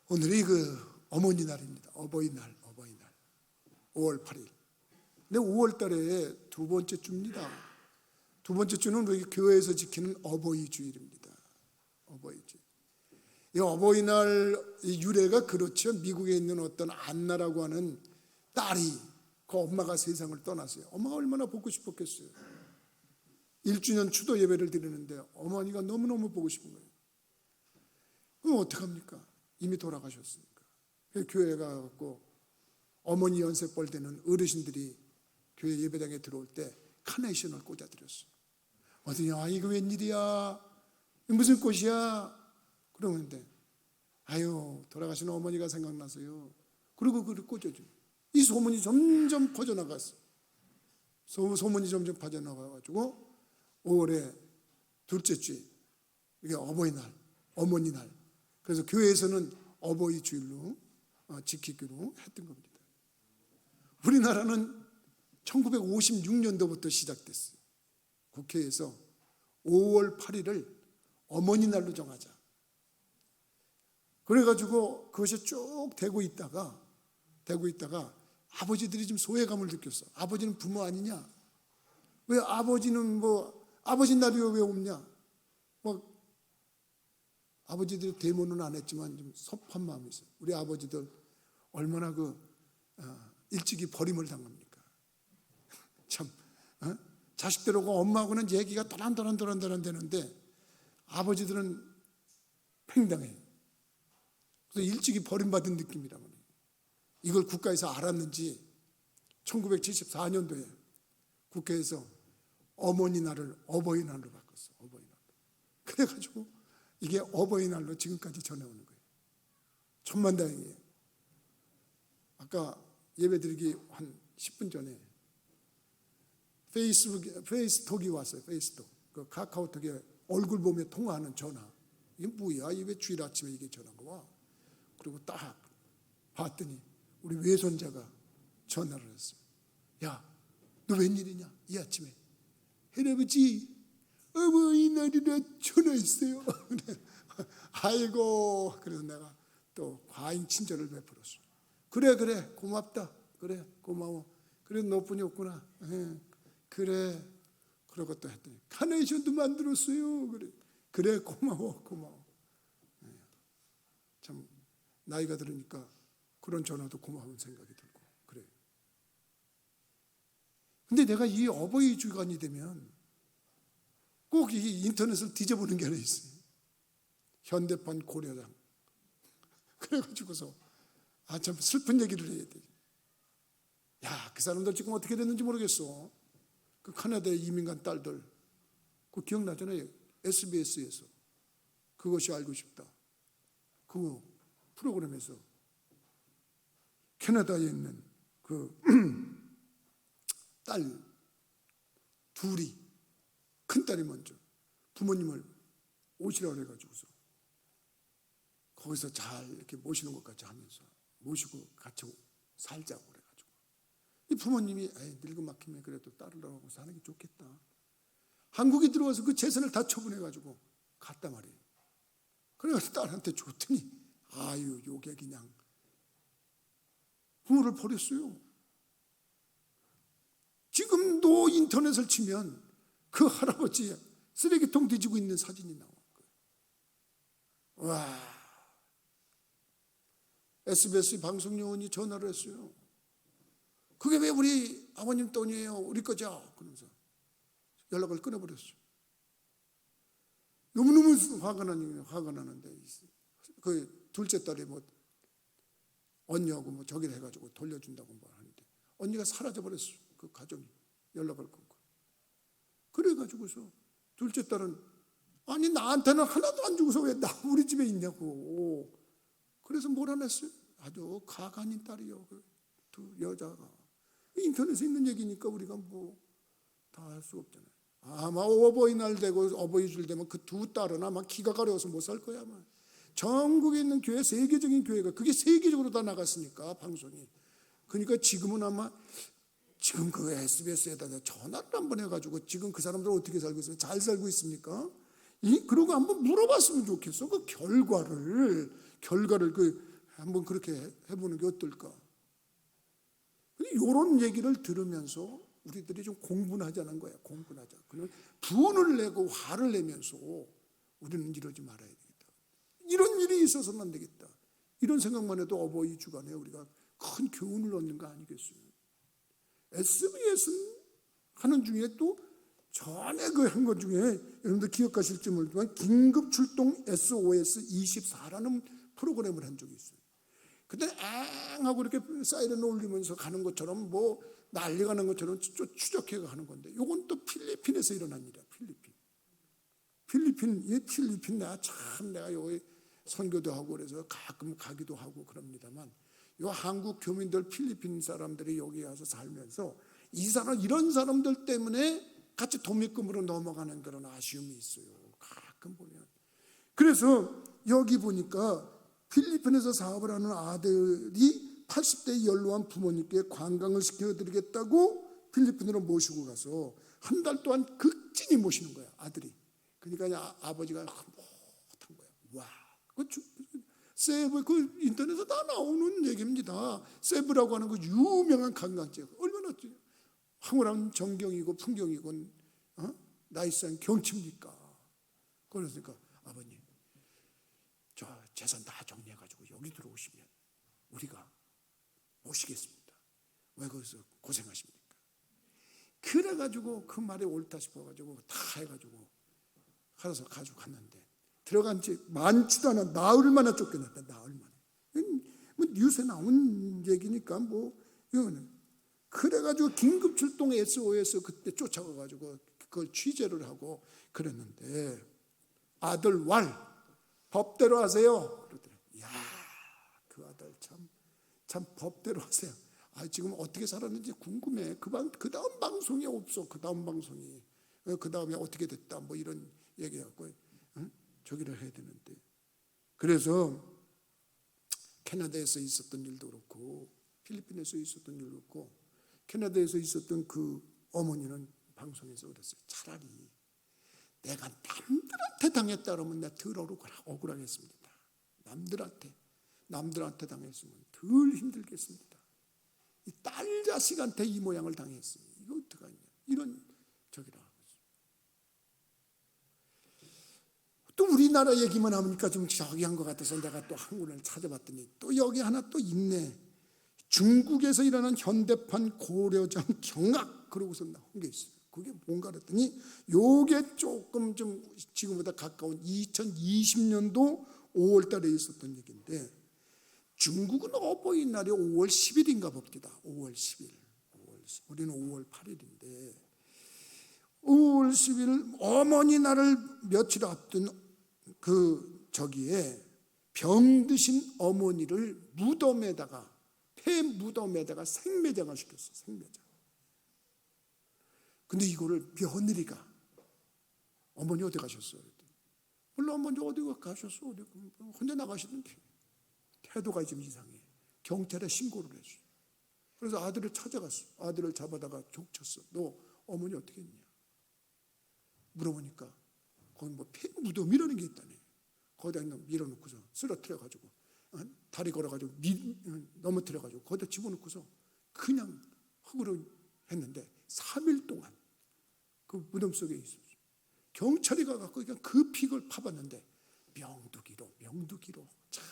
오늘이 어머니 날입니다. 어버이날. 5월 8일. 근데 5월 달에 두 번째 주입니다. 두 번째 주는 우리 교회에서 지키는 어버이 주일입니다. 어버이 주일. 이 어버이날 유래가 그렇죠. 미국에 있는 어떤 안나라고 하는 딸이 그 엄마가 세상을 떠났어요. 엄마가 얼마나 보고 싶었겠어요. 1주년 추도 예배를 드리는데 어머니가 너무너무 보고 싶은 거예요. 그럼 어떡합니까? 이미 돌아가셨으니까. 교회에 가서 어머니 연세뻘 되는 어르신들이 교회 예배당에 들어올 때 카네이션을 꽂아드렸어요. 어디냐, 이거 웬일이야? 무슨 꽃이야? 그러는데 아유, 돌아가신 어머니가 생각나서요. 그리고 그걸 꽂아줘요. 이 소문이 점점 퍼져나갔어요. 소문이 점점 퍼져나가가지고 5월에 둘째 주에 이게 어버이날, 어머니날. 그래서 교회에서는 어버이 주일로 지키기로 했던 겁니다. 우리나라는 1956년도부터 시작됐어요. 국회에서 5월 8일을 어머니날로 정하자. 그래가지고 그것이 쭉 되고 있다가 아버지들이 좀 소외감을 느꼈어. 아버지는 부모 아니냐? 왜 아버지는 아버지 날이 왜 없냐? 아버지들이 데모는 안 했지만 좀 섭한 마음이 있어요. 우리 아버지들 얼마나 일찍이 버림을 당합니까? 참, 자식들하고 엄마하고는 얘기가 도란도란 되는데 아버지들은 팽당해요. 그래서 일찍이 버림받은 느낌이란 말이에요. 이걸 국가에서 알았는지 1974년도에 국회에서 어머니날을 어버이날로 바꿨어요. 어버이날. 그래가지고 이게 어버이날로 지금까지 전해오는 거예요. 천만다행이에요. 아까 예배드리기 한 10분 전에 페이스톡이 왔어요. 페이스톡. 그 카카오톡에 얼굴 보며 통화하는 전화. 이게 뭐야? 이게 왜 주일 아침에 이게 전화가 와? 그리고 딱 봤더니 우리 외손자가 전화를 했어요. 야, 너 웬일이냐? 이 아침에. 할아버지, 어버이날이라 전화했어요. 아이고, 그래서 내가 또 과잉 친절을 베풀었어. 그래, 고맙다. 그래, 고마워. 그래, 너뿐이 없구나. 그래. 그러고 또 했더니 카네이션도 만들었어요. 그래, 고마워. 참 나이가 들으니까 그런 전화도 고마운 생각이 들고 그래요. 근데 내가 이 어버이 주간이 되면 꼭 이 인터넷을 뒤져보는 게 하나 있어요. 현대판 고려당. 그래가지고서 참 슬픈 얘기를 해야 돼. 야, 그 사람들 지금 어떻게 됐는지 모르겠어. 그 캐나다에 이민 간 딸들. 그거 기억나잖아요. SBS에서 그것이 알고 싶다. 그 프로그램에서 캐나다에 있는 그 딸 둘이, 큰딸이 먼저 부모님을 오시라고 그래가지고서 거기서 잘 이렇게 모시는 것 같이 하면서 모시고 같이 살자고 그래가지고 이 부모님이 늙은 막히면 그래도 딸을 하고 사는 게 좋겠다. 한국에 들어와서 그 재산을 다 처분해가지고 갔단 말이에요. 그래서 딸한테 줬더니 아유, 요게 그냥 부모를 버렸어요. 지금도 인터넷을 치면 그 할아버지 쓰레기통 뒤지고 있는 사진이 나오는 거예요. 와, SBS 방송 요원이 전화를 했어요. 그게 왜 우리 아버님 돈이에요? 우리 거죠? 그러면서 연락을 끊어버렸어요. 너무너무 화가 나는데 그 둘째 딸이 언니하고 저기를 해가지고 돌려준다고 하는데 언니가 사라져버렸어요. 그 가정이 연락을 끊고. 그래가지고서 둘째 딸은 아니 나한테는 하나도 안 주고서 왜 우리 집에 있냐고. 그래서 뭐라 했어요? 아주 가관인 딸이요. 두 여자가. 인터넷에 있는 얘기니까 우리가 다 할 수 없잖아요. 아마 어버이날 되고 어버이줄 되면 그 두 딸은 아마 기가 가려워서 못 살 거야. 아마. 전국에 있는 교회, 세계적인 교회가 그게 세계적으로 다 나갔으니까 방송이. 그러니까 지금은 아마 지금 그 SBS에다 전화를 한번 해가지고 지금 그 사람들 어떻게 살고 있어요? 잘 살고 있습니까? 그러고 한번 물어봤으면 좋겠어. 그 결과를 한번 그렇게 해보는 게 어떨까? 이런 얘기를 들으면서 우리들이 좀 공분하자는 거야. 공분하자. 그러면 분을 내고 화를 내면서 우리는 이러지 말아야 되겠다. 이런 일이 있어서는 안 되겠다. 이런 생각만 해도 어버이 주간에 우리가 큰 교훈을 얻는 거 아니겠어요? SBS 하는 중에 또 전에 그 한 것 중에 여러분들 기억하실지 모르지만 긴급 출동 SOS 24라는 프로그램을 한 적이 있어요. 그때 앙 하고 이렇게 사이렌 올리면서 가는 것처럼 뭐 난리가 난 것처럼 추적해 가는 건데, 이건 또 필리핀에서 일어난 일이야. 필리핀 내가 여기 선교도 하고 그래서 가끔 가기도 하고 그럽니다만, 요 한국 교민들 필리핀 사람들이 여기 와서 살면서 이런 사람들 때문에 같이 도미금으로 넘어가는 그런 아쉬움이 있어요. 가끔 보면. 그래서 여기 보니까 필리핀에서 사업을 하는 아들이 80대 연로한 부모님께 관광을 시켜드리겠다고 필리핀으로 모시고 가서 한 달 동안 극진히 모시는 거야, 아들이. 그러니까 아버지가 못한 거야. 와, 세부, 그 인터넷에 다 나오는 얘기입니다. 세부라고 하는 그 유명한 관광지, 얼마나 황홀한 전경이고 풍경이고 나이스한 경치입니까? 그러니까 아버님, 저 재산 다 정리해가지고 여기 들어오시면 우리가 모시겠습니다. 왜 거기서 고생하십니까? 그래가지고 그 말이 옳다 싶어가지고 다 해가지고 가서 가지고 갔는데, 들어간 지 많지도 않아. 나흘 만에 쫓겨났다. 나흘 만에. 뭐 뉴스에 나온 얘기니까 뭐 이거는. 그래가지고 긴급 출동 SOS 그때 쫓아가가지고 그걸 취재를 하고 그랬는데, 아들 왈 법대로 하세요. 그러더래. 야, 그 아들 참 법대로 하세요. 지금 어떻게 살았는지 궁금해. 그 다음 방송이 없어. 그 다음 방송이. 그 다음에 어떻게 됐다. 뭐 이런 얘기하고 저기를 해야 되는데. 그래서 캐나다에서 있었던 일도 그렇고 필리핀에서 있었던 일도 그렇고 캐나다에서 있었던 그 어머니는 방송에서 그랬어요. 차라리 내가 남들한테 당했다 그러면 내가 덜 억울하겠습니다. 남들한테 당했으면 덜 힘들겠습니다. 이 딸 자식한테 이 모양을 당했으니 이거 어떡하냐, 이런 저기라 하고 있어요. 또 우리나라 얘기만 하니까 좀 저기 한 것 같아서 내가 또 한국을 찾아봤더니 또 여기 하나 또 있네. 중국에서 일어난 현대판 고려장 경악, 그러고서 나온 게 있어요. 그게 뭔가 그랬더니 요게 조금 좀 지금보다 가까운 2020년도 5월 달에 있었던 얘기인데, 중국은 어버이날이 5월 10일인가 봅니다. 5월 10일. 우리는 5월 8일인데 5월 10일 어머니 날을 며칠 앞둔 그 저기에 병드신 어머니를 무덤에다가, 폐 무덤에다가 생매장을 시켰어. 생매장. 근데 이거를 며느리가, 어머니 어디 가셨어? 몰라, 어머니 어디 가셨어? 어디 혼자 나가시던데. 태도가 좀 이상해. 경찰에 신고를 했어. 그래서 아들을 찾아갔어. 아들을 잡아다가 족쳤어. 너 어머니 어떻게 했냐? 물어보니까 거기 뭐 폐 무덤이라는 게 있다네. 거기다 밀어놓고서 쓰러뜨려가지고 다리 걸어가지고 넘어뜨려가지고 거기다 집어넣고서 그냥 흙으로 했는데 3일 동안 그 무덤 속에 있었어. 경찰이 가갖고 그냥 그 픽을 파봤는데 명두기로 참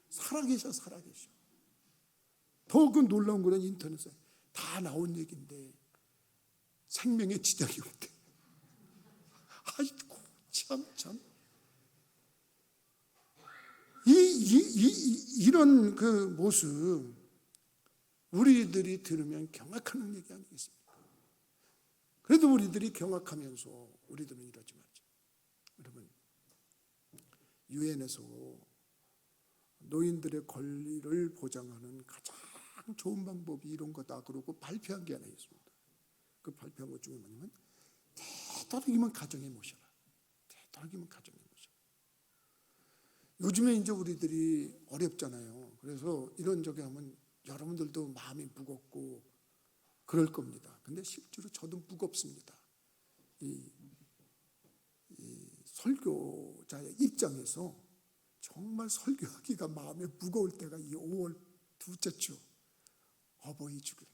살아계셔. 더 그 놀라운 거는 인터넷에 다 나온 얘기인데 생명에 지장이 없대. 아이고 참. 이런 그 모습 우리들이 들으면 경악하는 얘기 아니겠습니까? 그래도 우리들이 경악하면서 우리들은 이러지 말자. 여러분, 유엔에서 노인들의 권리를 보장하는 가장 좋은 방법이 이런 거다 그러고 발표한 게 하나 있습니다. 그 발표한 것 중에 뭐냐면 되도록이면 가정에 모셔라. 요즘에 이제 우리들이 어렵잖아요. 그래서 이런 저기 하면 여러분들도 마음이 무겁고 그럴 겁니다. 근데 실제로 저도 무겁습니다. 이 설교자의 입장에서 정말 설교하기가 마음에 무거울 때가 이 5월 둘째 주 어버이 주일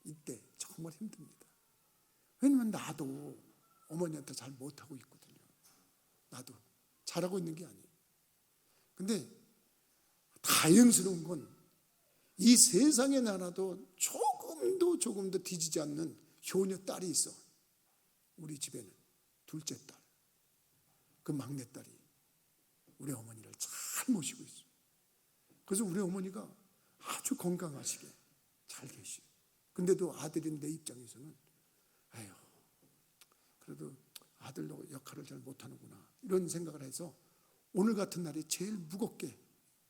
이때 정말 힘듭니다. 왜냐면 나도 어머니한테 잘 못하고 있거든요. 나도 잘하고 있는 게 아니에요. 근데 다행스러운 건 이 세상에 하나도 조금도 뒤지지 않는 효녀 딸이 있어. 우리 집에는 둘째 딸, 그 막내 딸이 우리 어머니를 잘 모시고 있어요. 그래서 우리 어머니가 아주 건강하시게 잘 계시요. 근데도 아들인 내 입장에서는 에휴, 그래도 아들 역할을 잘 못하는구나 이런 생각을 해서 오늘 같은 날이 제일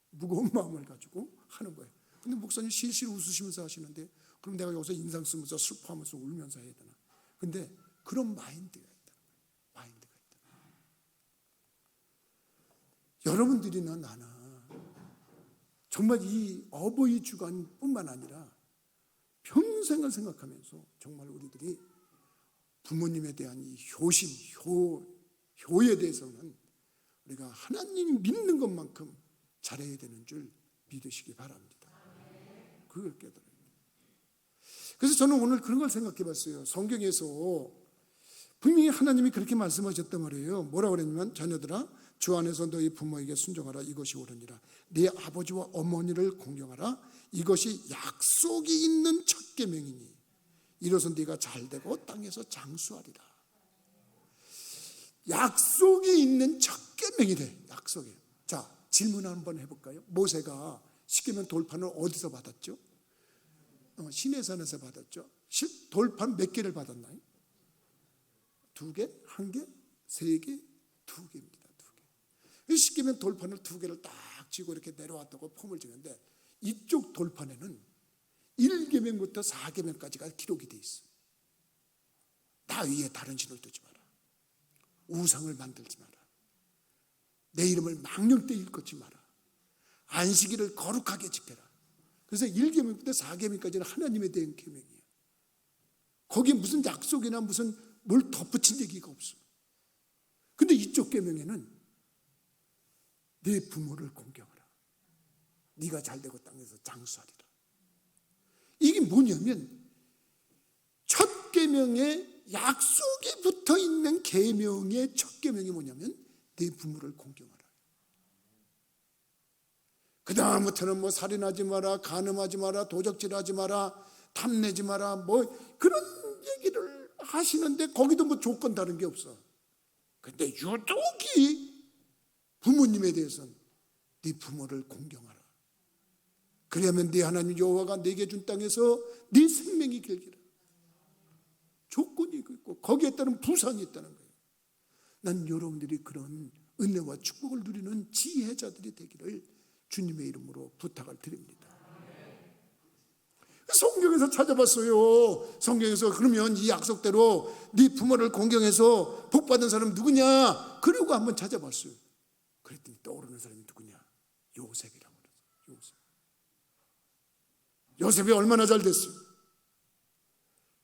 무거운 마음을 가지고 하는 거예요. 근데 목사님 실실 웃으시면서 하시는데 그럼 내가 여기서 인상 쓰면서 슬퍼하면서 울면서 해야 되나? 근데 그런 마인드가 있다. 마인드가 있다. 여러분들이나 나나 정말 이 어버이 주간뿐만 아니라 평생을 생각하면서 정말 우리들이 부모님에 대한 이 효심, 효에 대해서는 우리가 하나님 믿는 것만큼 잘해야 되는 줄 믿으시기 바랍니다. 그걸 깨달아요. 그래서 저는 오늘 그런 걸 생각해 봤어요. 성경에서 분명히 하나님이 그렇게 말씀하셨단 말이에요. 뭐라고 그랬냐면 자녀들아 주 안에서 너희 부모에게 순종하라 이것이 옳으니라. 네 아버지와 어머니를 공경하라 이것이 약속이 있는 첫 계명이니 이로써 네가 잘되고 땅에서 장수하리라. 약속이 있는 첫 계명이래. 약속이에요. 자, 질문 한번 해볼까요? 모세가 십계명 돌판을 어디서 받았죠? 시내산에서 받았죠. 돌판 몇 개를 받았나요? 2개? 1개? 3개? 2개입니다. 2개. 십계명 돌판을 2개를 딱 쥐고 이렇게 내려왔다고 폼을 지는데 이쪽 돌판에는 1계명부터 4계명까지가 기록이 돼 있어. 나 위에 다른 신을 두지 마라. 우상을 만들지 마라. 내 이름을 망령되이 일컫지 마라. 안식일을 거룩하게 지켜라. 그래서 1계명부터 4계명까지는 하나님에 대한 계명이에요. 거기에 무슨 약속이나 무슨 뭘 덧붙인 얘기가 없어. 근데 이쪽 계명에는 내 부모를 공경하라. 네가 잘되고 땅에서 장수하리라. 이게 뭐냐면 첫 계명에 약속이 붙어있는 계명의 첫 계명이 뭐냐면 내 부모를 공경하라. 그 다음부터는 뭐 살인하지 마라, 간음하지 마라, 도적질하지 마라, 탐내지 마라, 뭐 그런 얘기를 하시는데 거기도 뭐 조건 다른 게 없어. 근데 유독이 부모님에 대해서는 네 부모를 공경하라. 그러면 네 하나님 여호와가 네게 준 땅에서 네 생명이 길기라. 조건이 있고 거기에 따른 부상이 있다는 거예요. 난 여러분들이 그런 은혜와 축복을 누리는 지혜자들이 되기를 주님의 이름으로 부탁을 드립니다. 성경에서 찾아봤어요. 성경에서 그러면 이 약속대로 네 부모를 공경해서 복받은 사람 누구냐? 그러고 한번 찾아봤어요. 그랬더니 떠오르는 사람이 누구냐? 요셉이라고 그랬어요. 요셉이 얼마나 잘 됐어요.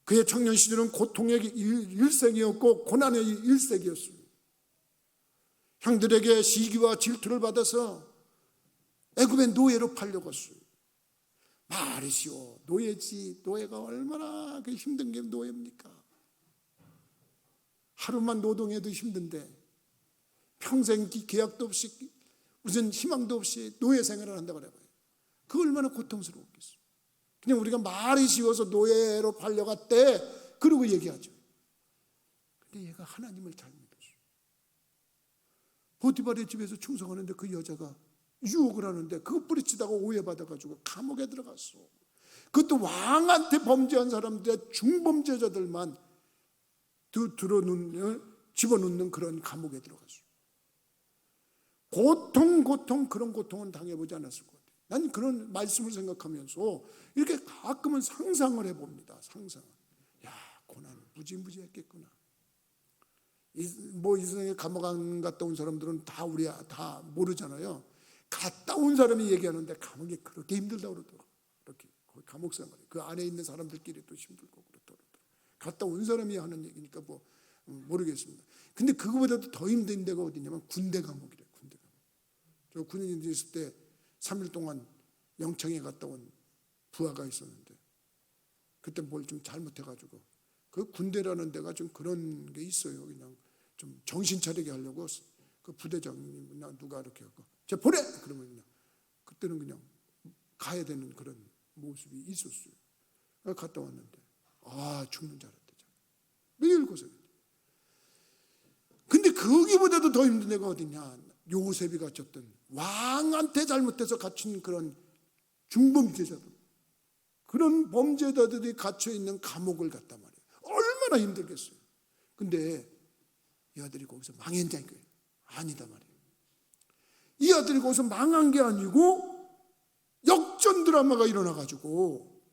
그의 청년 시절은 고통의 일생이었고 고난의 일생이었어요. 형들에게 시기와 질투를 받아서 애굽의 노예로 팔려갔어요. 말이시오, 노예지. 노예가 얼마나 힘든 게 노예입니까? 하루만 노동해도 힘든데 평생 계약도 없이 무슨 희망도 없이 노예 생활을 한다고 그래요. 그 얼마나 고통스러웠겠어요. 그냥 우리가 말이 쉬워서 노예로 팔려갔대 그러고 얘기하죠. 근데 얘가 하나님을 잘 믿었어요. 보디발의 집에서 충성하는데 그 여자가 유혹을 하는데 그거 뿌리치다가 오해받아가지고 감옥에 들어갔어. 그것도 왕한테 범죄한 사람들의 중범죄자들만 집어넣는 그런 감옥에 들어갔어. 고통 그런 고통은 당해보지 않았을 것 같아요. 난 그런 말씀을 생각하면서 이렇게 가끔은 상상을 해봅니다. 상상. 야, 고난 무지무지했겠구나. 이 세상에 감옥 안 갔다 온 사람들은 우리 다 모르잖아요. 갔다 온 사람이 얘기하는데 감옥이 그렇게 힘들다고 그러더라고요. 그렇게 감옥 생활이 그 안에 있는 사람들끼리 또 힘들고 그렇더라고요. 갔다 온 사람이 하는 얘기니까 모르겠습니다. 근데 그거보다도 더 힘든 데가 어디냐면 군대 감옥이래요. 군대 감옥. 저 군인이 있을 때 3일 동안 영창에 갔다 온 부하가 있었는데 그때 뭘 좀 잘못해가지고 그 군대라는 데가 좀 그런 게 있어요. 그냥 좀 정신 차리게 하려고 그 부대장님이나 누가 이렇게 하고 쟤 보내! 그러면 그냥 그때는 그냥 가야 되는 그런 모습이 있었어요. 갔다 왔는데 죽는 줄 알았대. 매일 고생했대. 근데 거기보다도 더 힘든 데가 어디냐? 요셉이 갇혔던 왕한테 잘못해서 갇힌 그런 중범죄자들, 그런 범죄자들이 갇혀있는 감옥을 갔단 말이에요. 얼마나 힘들겠어요. 근데 이 아들이 거기서 망했냐는 거예요. 아니다 말이에요. 이 아들이 거기서 망한 게 아니고 역전 드라마가 일어나가지고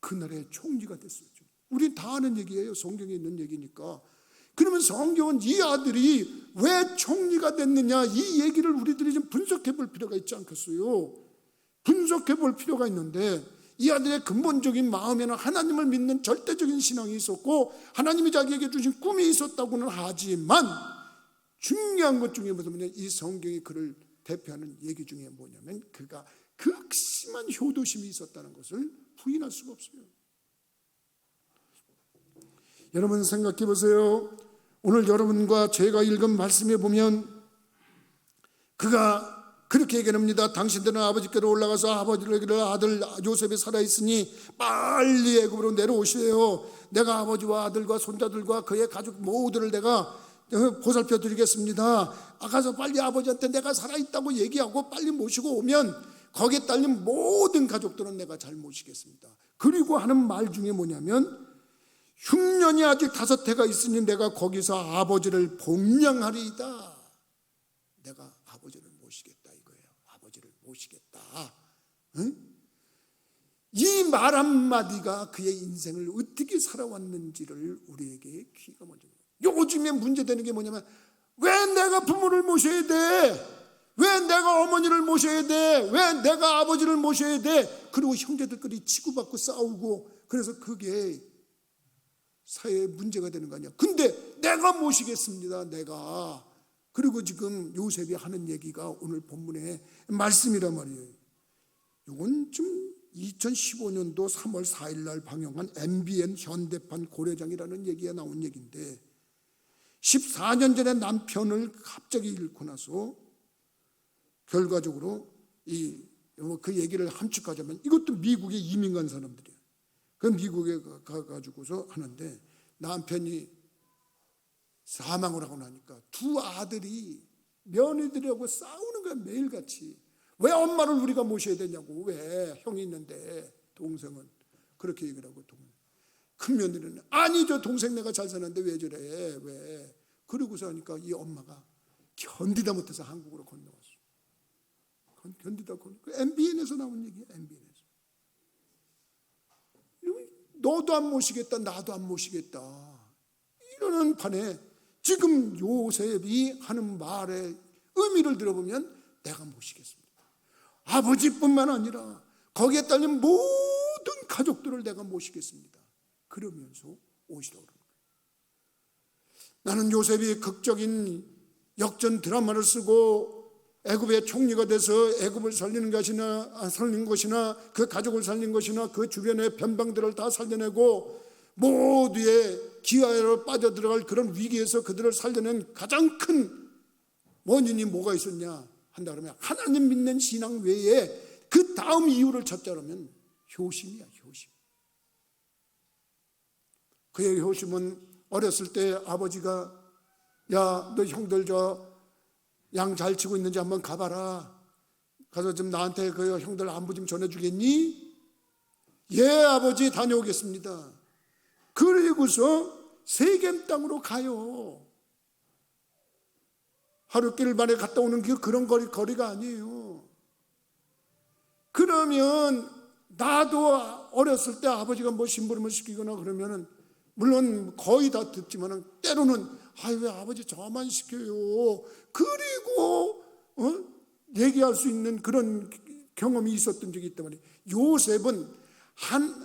그날의 총리가 됐었죠. 우린 다 아는 얘기예요. 성경에 있는 얘기니까. 그러면 성경은 이 아들이 왜 총리가 됐느냐, 이 얘기를 우리들이 좀 분석해 볼 필요가 있지 않겠어요? 분석해 볼 필요가 있는데, 이 아들의 근본적인 마음에는 하나님을 믿는 절대적인 신앙이 있었고 하나님이 자기에게 주신 꿈이 있었다고는 하지만, 중요한 것 중에 뭐냐면 이 성경이 그를 대표하는 얘기 중에 뭐냐면 그가 극심한 효도심이 있었다는 것을 부인할 수가 없어요. 여러분 생각해 보세요. 오늘 여러분과 제가 읽은 말씀에 보면 그가 그렇게 얘기합니다. 당신들은 아버지께로 올라가서 아버지를 아들 요셉이 살아있으니 빨리 애굽으로 내려오시래요. 내가 아버지와 아들과 손자들과 그의 가족 모두를 내가 보살펴 드리겠습니다. 가서 빨리 아버지한테 내가 살아있다고 얘기하고 빨리 모시고 오면 거기에 딸린 모든 가족들은 내가 잘 모시겠습니다. 그리고 하는 말 중에 뭐냐면 흉년이 아직 5해가 있으니 내가 거기서 아버지를 봉양하리이다. 내가 아버지를 모시겠다 이거예요. 아버지를 모시겠다. 응? 이 말 한마디가 그의 인생을 어떻게 살아왔는지를 우리에게 귀가 먼저. 요즘에 문제되는 게 뭐냐면 왜 내가 부모를 모셔야 돼? 왜 내가 어머니를 모셔야 돼? 왜 내가 아버지를 모셔야 돼? 그리고 형제들끼리 치고받고 싸우고, 그래서 그게 사회의 문제가 되는 거 아니야. 근데 내가 모시겠습니다. 내가. 그리고 지금 요셉이 하는 얘기가 오늘 본문의 말씀이란 말이에요. 이건 좀 2015년도 3월 4일 날 방영한 MBN 현대판 고려장이라는 얘기가 나온 얘기인데, 14년 전에 남편을 갑자기 잃고 나서 결과적으로 그 얘기를 함축하자면 이것도 미국에 이민 간 사람들이에요. 그 미국에 가가지고서 하는데 남편이 사망을 하고 나니까 두 아들이 며느리들하고 싸우는 거야. 매일같이. 왜 엄마를 우리가 모셔야 되냐고. 왜 형이 있는데 동생은 그렇게 얘기를 하고, 큰 며느리는 아니죠, 동생 내가 잘 사는데 왜 저래. 왜. 그러고서 하니까 이 엄마가 견디다 못해서 한국으로 건너왔어. 견디다 건너. MBN에서 나온 얘기야. MBN에서. 너도 안 모시겠다, 나도 안 모시겠다, 이러는 판에 지금 요셉이 하는 말의 의미를 들어보면 내가 모시겠습니다. 아버지뿐만 아니라 거기에 딸린 모든 가족들을 내가 모시겠습니다. 그러면서 오시라고 그러는 거예요. 나는 요셉이 극적인 역전 드라마를 쓰고 애굽의 총리가 돼서 애굽을 살린 것이나 그 가족을 살린 것이나 그 주변의 변방들을 다 살려내고 모두의 기아로 빠져들어갈 그런 위기에서 그들을 살려낸 가장 큰 원인이 뭐가 있었냐 한다 그러면, 하나님 믿는 신앙 외에 그 다음 이유를 찾자면 효심이야. 효심. 그의 효심은 어렸을 때 아버지가 야, 너 형들 양 잘 치고 있는지 한번 가봐라. 가서 좀 나한테 그 형들 안부 좀 전해주겠니? 예, 아버지 다녀오겠습니다. 그리고서 세겜 땅으로 가요. 하루길 만에 갔다 오는 게 그런 거리가 아니에요. 그러면 나도 어렸을 때 아버지가 뭐 심부름을 시키거나 그러면은 물론 거의 다 듣지만은 때로는 왜 아버지 저만 시켜요. 그리고 얘기할 수 있는 그런 경험이 있었던 적이 있단 말이에요. 요셉은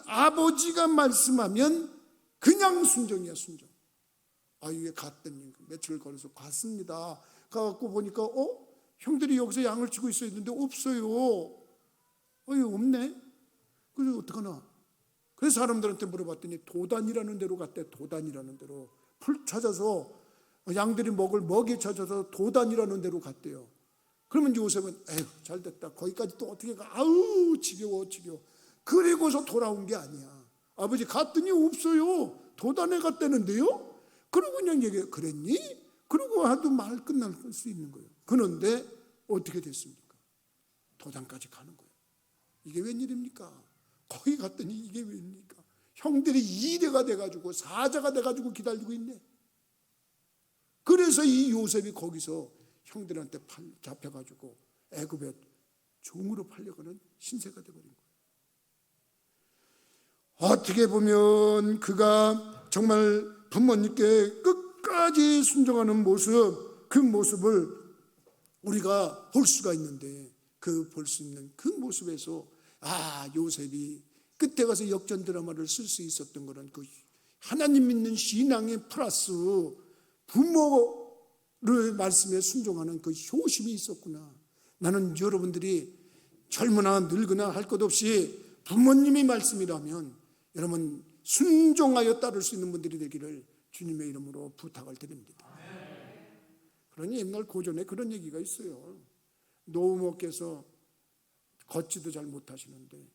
아버지가 말씀하면 그냥 순종이야. 순종. 이게 갔더니 며칠 걸어서 갔습니다. 가갖고 보니까 형들이 여기서 양을 치고 있어야 되는데 없어요. 없네. 그래서 어떡하나. 그래서 사람들한테 물어봤더니 도단이라는 데로 갔대. 도단이라는 데로. 풀 찾아서, 양들이 먹을 먹이 찾아서 도단이라는 데로 갔대요. 그러면 요셉은 에휴 잘됐다. 거기까지 또 어떻게 가. 아우 지겨워. 그리고서 돌아온 게 아니야. 아버지 갔더니 없어요. 도단에 갔다는데요. 그러고 그냥 얘기해. 그랬니? 그러고 하도 말 끝날 수 있는 거예요. 그런데 어떻게 됐습니까? 도단까지 가는 거예요. 이게 웬일입니까? 거기 갔더니 이게 웬일입니까? 형들이 2대가 돼가지고 사자가 돼가지고 기다리고 있네. 그래서 이 요셉이 거기서 형들한테 잡혀가지고 애굽에 종으로 팔려가는 신세가 돼버린 거예요. 어떻게 보면 그가 정말 부모님께 끝까지 순종하는 모습, 그 모습을 우리가 볼 수가 있는데, 그 볼 수 있는 그 모습에서 요셉이 끝에 가서 역전 드라마를 쓸 수 있었던 거는 그 하나님 믿는 신앙의 플러스 부모를 말씀에 순종하는 그 효심이 있었구나. 나는 여러분들이 젊으나 늙으나 할 것 없이 부모님의 말씀이라면 여러분 순종하여 따를 수 있는 분들이 되기를 주님의 이름으로 부탁을 드립니다. 그러니 옛날 고전에 그런 얘기가 있어요. 노부모께서 걷지도 잘 못하시는데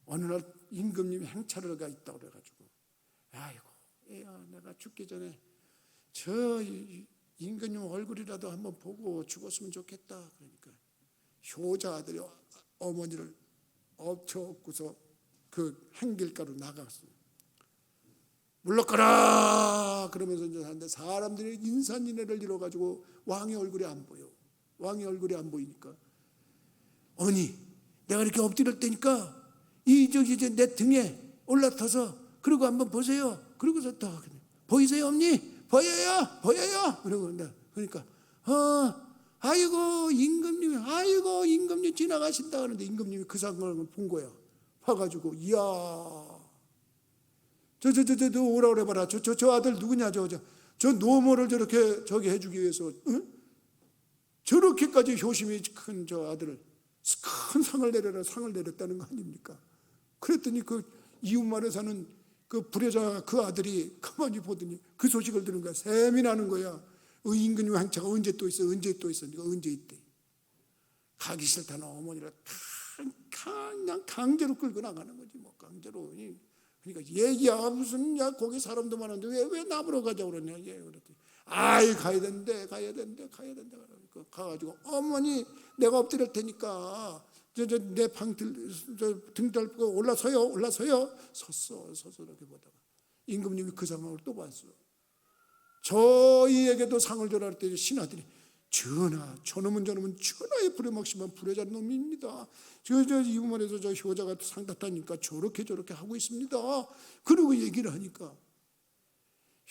어느 날 임금님이 행차를 가 있다고 그래가지고 아이고 애야 내가 죽기 전에 저 임금님 얼굴이라도 한번 보고 죽었으면 좋겠다. 그러니까 효자 아들이 어머니를 엎쳐엎고서 그 행길가로 나갔어요. 물러가라 그러면서 이제 하는데 사람들이 인산인해를 이뤄가지고 왕의 얼굴이 안 보여. 왕의 얼굴이 안 보이니까 어머니 내가 이렇게 엎드릴 테니까 이제 내 등에 올라타서 그리고 한번 보세요. 그러고서 또 보이세요 어머니? 보여요? 그러니까 아이고 임금님 지나가신다 그러는데 임금님이 그 상황을 본 거야. 봐가지고 이야 저 오라 그래봐라. 저 아들 누구냐 저 노모를 저렇게 저기 해주기 위해서 저렇게까지 효심이 큰 저 아들을 큰 상을 내렸다는 거 아닙니까? 그랬더니 그 이웃마을에 사는 그 불효자 그 아들이 가만히 보더니 그 소식을 들은 거야. 샘이 나는 거야. 임금님 행차가 언제 또 있어? 그러니까 언제 있대? 가기 싫다는 어머니를 그냥 강제로 끌고 나가는 거지 뭐 강제로. 그러니까 얘기야 무슨 야 거기 사람도 많은데 왜 나무로 가자고 그러냐. 그랬더니 가야 된대. 그러니까 가가지고 어머니 내가 엎드릴 테니까 내 방 등 밟고 올라서요. 섰어 이렇게 보다가 임금님이 그 상황을 또 봤어. 저희에게도 상을 줘라 할 때 신하들이 전하 저놈은 천하의 부려막심한 불효자 놈입니다. 저 이웃마을에서 저 효자가 상 탔다니까 저렇게 하고 있습니다. 그리고 얘기를 하니까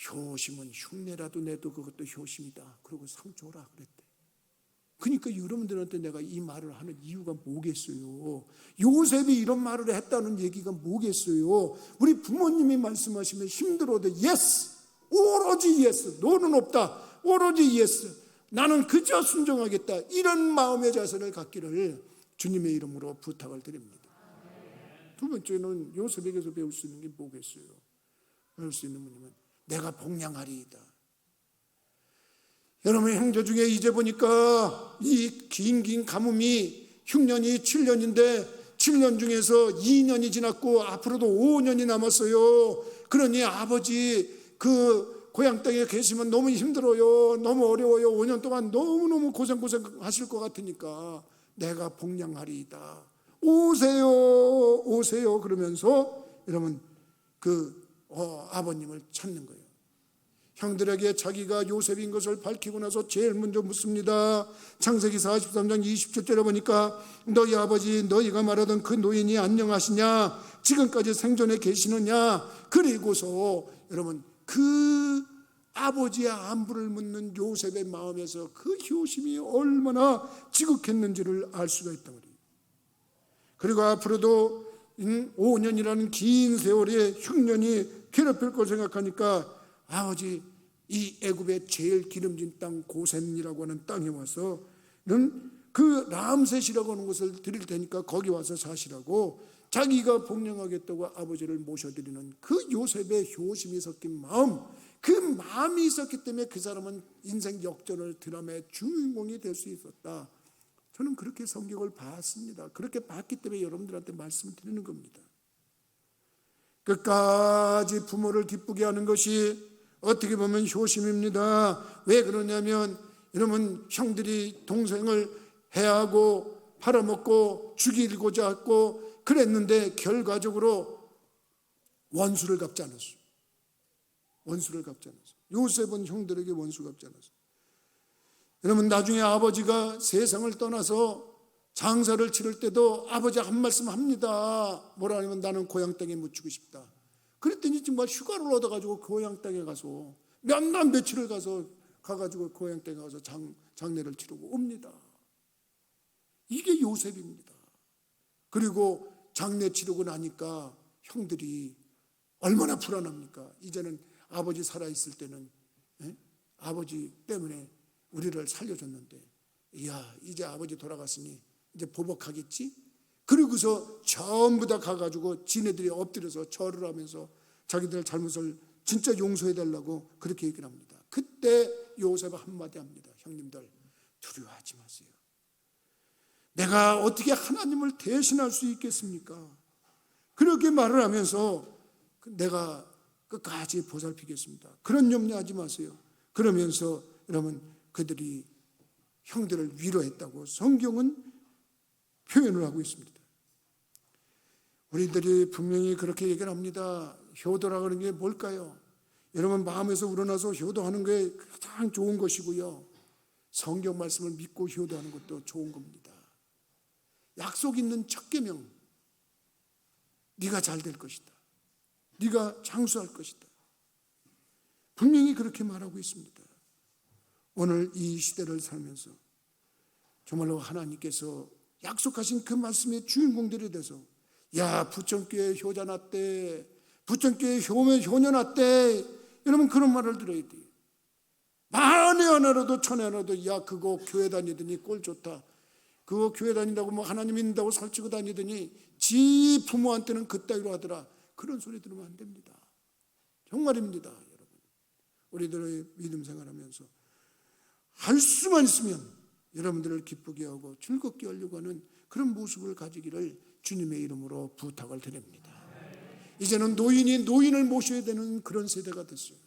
효심은 흉내라도 내도 그것도 효심이다. 그리고 상 줘라 그랬대. 그러니까 여러분들한테 내가 이 말을 하는 이유가 뭐겠어요? 요셉이 이런 말을 했다는 얘기가 뭐겠어요? 우리 부모님이 말씀하시면 힘들어도 예스, 오로지 예스, 너는 없다, 오로지 예스, 나는 그저 순종하겠다, 이런 마음의 자세를 갖기를 주님의 이름으로 부탁을 드립니다. 두 번째는 요셉에게서 배울 수 있는 게 뭐겠어요? 배울 수 있는 뭐냐면 내가 복량하리이다. 여러분 형제 중에 이제 보니까 이 긴 가뭄이 흉년이 7년인데 7년 중에서 2년이 지났고 앞으로도 5년이 남았어요. 그러니 아버지 그 고향 땅에 계시면 너무 힘들어요. 너무 어려워요. 5년 동안 너무너무 고생하실 것 같으니까 내가 복량하리이다. 오세요 그러면서 여러분 아버님을 찾는 거예요. 형들에게 자기가 요셉인 것을 밝히고 나서 제일 먼저 묻습니다. 창세기 43장 27절에 보니까 너희 아버지 너희가 말하던 그 노인이 안녕하시냐? 지금까지 생존해 계시느냐? 그리고서 여러분 그 아버지의 안부를 묻는 요셉의 마음에서 그 효심이 얼마나 지극했는지를 알 수가 있단 말이에요. 그리고 앞으로도 5년이라는 긴 세월의 흉년이 괴롭힐 걸 생각하니까 아버지 이 애굽의 제일 기름진 땅 고센이라고 하는 땅에 와서 그 람셋이라고 하는 곳을 드릴 테니까 거기 와서 사시라고 자기가 복령하겠다고 아버지를 모셔드리는 그 요셉의 효심이 섞인 마음, 그 마음이 있었기 때문에 그 사람은 인생 역전을 드라마의 주인공이 될 수 있었다. 저는 그렇게 성경을 봤습니다. 그렇게 봤기 때문에 여러분들한테 말씀을 드리는 겁니다. 끝까지 부모를 기쁘게 하는 것이 어떻게 보면 효심입니다. 왜 그러냐면 여러분, 형들이 동생을 해하고 팔아먹고 죽이고자 했고 그랬는데 결과적으로 원수를 갚지 않았어요. 원수를 갚지 않았어요. 요셉은 형들에게 원수 갚지 않았어요. 여러분, 나중에 아버지가 세상을 떠나서 장사를 치를 때도 아버지 한 말씀 합니다. 뭐라 하냐면 나는 고향 땅에 묻히고 싶다. 그랬더니 정말 휴가를 얻어가지고 고향 땅에 가서 몇 날 며칠을 가가지고 고향 땅에 가서 장례를 치르고 옵니다. 이게 요셉입니다. 그리고 장례 치르고 나니까 형들이 얼마나 불안합니까? 이제는 아버지 살아있을 때는 아버지 때문에 우리를 살려줬는데 이야, 이제 아버지 돌아갔으니 이제 보복하겠지? 그러고서 전부 다 가가지고 지네들이 엎드려서 절을 하면서 자기들 잘못을 진짜 용서해달라고 그렇게 얘기를 합니다. 그때 요셉은 한마디 합니다. 형님들, 두려워하지 마세요. 내가 어떻게 하나님을 대신할 수 있겠습니까? 그렇게 말을 하면서 내가 끝까지 보살피겠습니다. 그런 염려하지 마세요. 그러면서 여러분, 그들이 형들을 위로했다고 성경은 표현을 하고 있습니다. 우리들이 분명히 그렇게 얘기를 합니다. 효도라고 하는 게 뭘까요? 여러분, 마음에서 우러나서 효도하는 게 가장 좋은 것이고요, 성경 말씀을 믿고 효도하는 것도 좋은 겁니다. 약속 있는 첫 계명, 네가 잘 될 것이다, 네가 장수할 것이다, 분명히 그렇게 말하고 있습니다. 오늘 이 시대를 살면서 정말로 하나님께서 약속하신 그 말씀의 주인공들이 돼서 야, 부천교회 효자 났대, 부천교회 효녀 났대, 여러분 그런 말을 들어야 돼요. 만에 하나라도 천에 하나라도 야, 그거 교회 다니더니 꼴 좋다, 그거 교회 다닌다고 뭐 하나님 믿는다고 설치고 다니더니 지 부모한테는 그따위로 하더라, 그런 소리 들으면 안 됩니다. 정말입니다. 여러분, 우리들의 믿음 생활하면서 할 수만 있으면 여러분들을 기쁘게 하고 즐겁게 하려고 하는 그런 모습을 가지기를 주님의 이름으로 부탁을 드립니다. 이제는 노인이 노인을 모셔야 되는 그런 세대가 됐어요.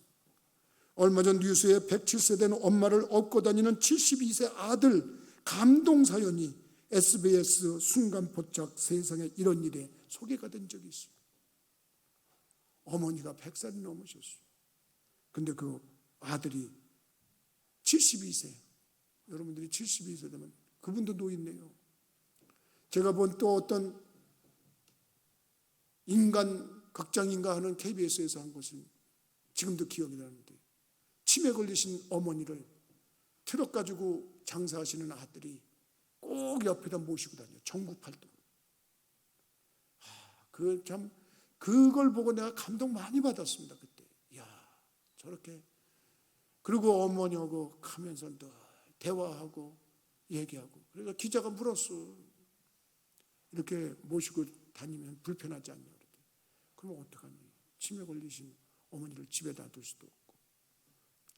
얼마 전 뉴스에 107세대는 엄마를 업고 다니는 72세 아들 감동 사연이 SBS 순간포착 세상에 이런 일에 소개가 된 적이 있어요. 어머니가 100살이 넘으셨어요. 근데 그 아들이 72세, 여러분들이 72세 되면 그분도 노인네요. 제가 본 또 어떤 인간 극장인가 하는 KBS에서 한 것은 지금도 기억이 나는데, 치매 걸리신 어머니를 트럭 가지고 장사하시는 아들이 꼭 옆에다 모시고 다녀요. 전국 팔도로. 그걸 보고 내가 감동 많이 받았습니다. 그때. 야, 저렇게. 그리고 어머니하고 가면서 대화하고 얘기하고. 그래서 기자가 물었어. 이렇게 모시고 다니면 불편하지 않냐. 그러면 어떡하니? 치매 걸리신 어머니를 집에다 둘 수도 없고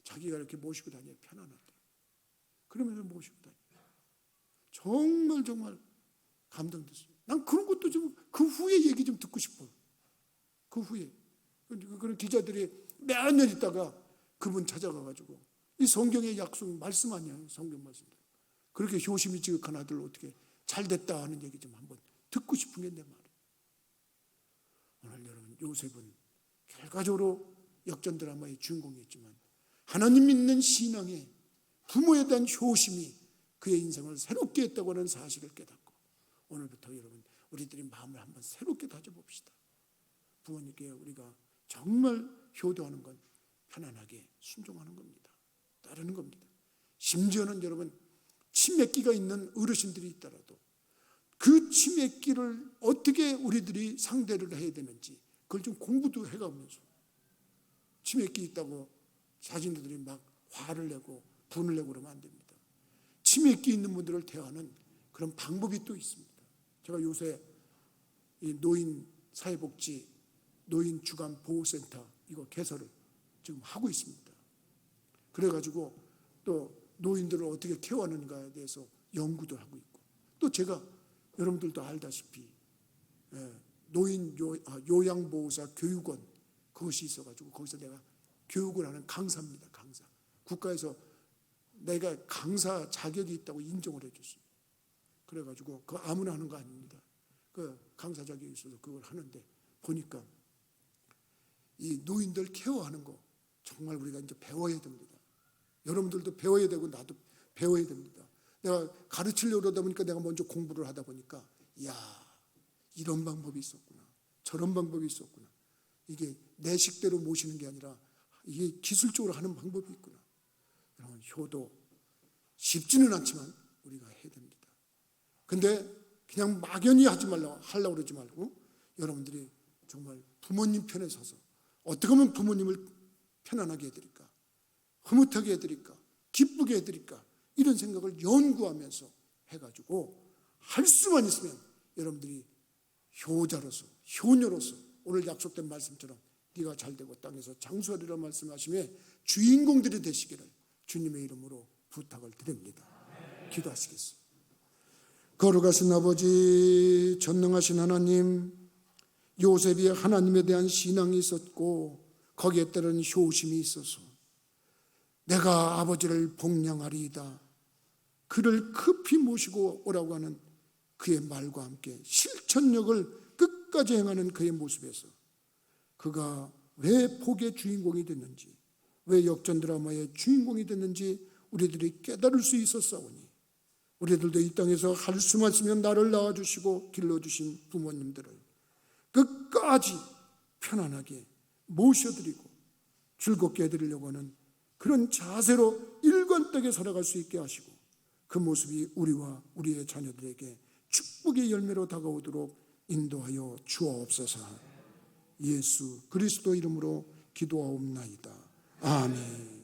자기가 이렇게 모시고 다녀야 편안하대. 그러면서 모시고 다녀. 정말 감동됐어요. 난 그런 것도 좀 그 후에 얘기 좀 듣고 싶어요. 그 후에 그런 기자들이 몇 년 있다가 그분 찾아가가지고 이 성경의 약속 말씀 아니야, 성경 말씀. 그렇게 효심이 지극한 아들 어떻게 잘 됐다 하는 얘기 좀 한번 듣고 싶은 게 내 말이에요. 오늘 여러분, 요셉은 결과적으로 역전 드라마의 주인공이었지만 하나님 믿는 신앙에 부모에 대한 효심이 그의 인생을 새롭게 했다고 하는 사실을 깨닫고 오늘부터 여러분, 우리들이 마음을 한번 새롭게 다져봅시다. 부모님께 우리가 정말 효도하는 건 편안하게 순종하는 겁니다. 따르는 겁니다. 심지어는 여러분, 치매기가 있는 어르신들이 있더라도 그 치매기를 어떻게 우리들이 상대를 해야 되는지 그걸 좀 공부도 해가면서, 치매기 있다고 자신들이 막 화를 내고 분을 내고 그러면 안 됩니다. 치매 있게 있는 분들을 대하는 그런 방법이 또 있습니다. 제가 요새 이 노인 사회복지 노인 주간 보호센터 이거 개설을 지금 하고 있습니다. 그래가지고 또 노인들을 어떻게 케어하는가에 대해서 연구도 하고 있고, 또 제가 여러분들도 알다시피 노인 요양보호사 교육원 그것이 있어가지고 거기서 내가 교육을 하는 강사입니다. 강사. 국가에서 내가 강사 자격이 있다고 인정을 해줬어요. 그래가지고 그거 아무나 하는 거 아닙니다. 그 강사 자격이 있어서 그걸 하는데 보니까 이 노인들 케어하는 거 정말 우리가 이제 배워야 됩니다. 여러분들도 배워야 되고 나도 배워야 됩니다. 내가 가르치려고 그러다 보니까 내가 먼저 공부를 하다 보니까 이야, 이런 방법이 있었구나, 저런 방법이 있었구나, 이게 내 식대로 모시는 게 아니라 이게 기술적으로 하는 방법이 있구나. 여러분, 효도 쉽지는 않지만 우리가 해야 됩니다. 근데 그냥 막연히 하려고 그러지 말고 여러분들이 정말 부모님 편에 서서 어떻게 하면 부모님을 편안하게 해드릴까, 흐뭇하게 해드릴까, 기쁘게 해드릴까, 이런 생각을 연구하면서 해가지고 할 수만 있으면 여러분들이 효자로서, 효녀로서 오늘 약속된 말씀처럼 네가 잘되고 땅에서 장수하리라 말씀하시며 주인공들이 되시기를 주님의 이름으로 부탁을 드립니다. 기도하시겠습니다. 거룩하신 아버지, 전능하신 하나님, 요셉이 하나님에 대한 신앙이 있었고 거기에 따른 효심이 있어서 내가 아버지를 복량하리이다, 그를 급히 모시고 오라고 하는 그의 말과 함께 실천력을 끝까지 행하는 그의 모습에서 그가 왜 복의 주인공이 됐는지, 왜 역전 드라마의 주인공이 됐는지 우리들이 깨달을 수 있었사오니 우리들도 이 땅에서 할 수만 있으면 나를 낳아주시고 길러주신 부모님들을 끝까지 편안하게 모셔드리고 즐겁게 해드리려고 하는 그런 자세로 일관되게 살아갈 수 있게 하시고 그 모습이 우리와 우리의 자녀들에게 축복의 열매로 다가오도록 인도하여 주옵소서. 예수 그리스도 이름으로 기도하옵나이다. 아멘.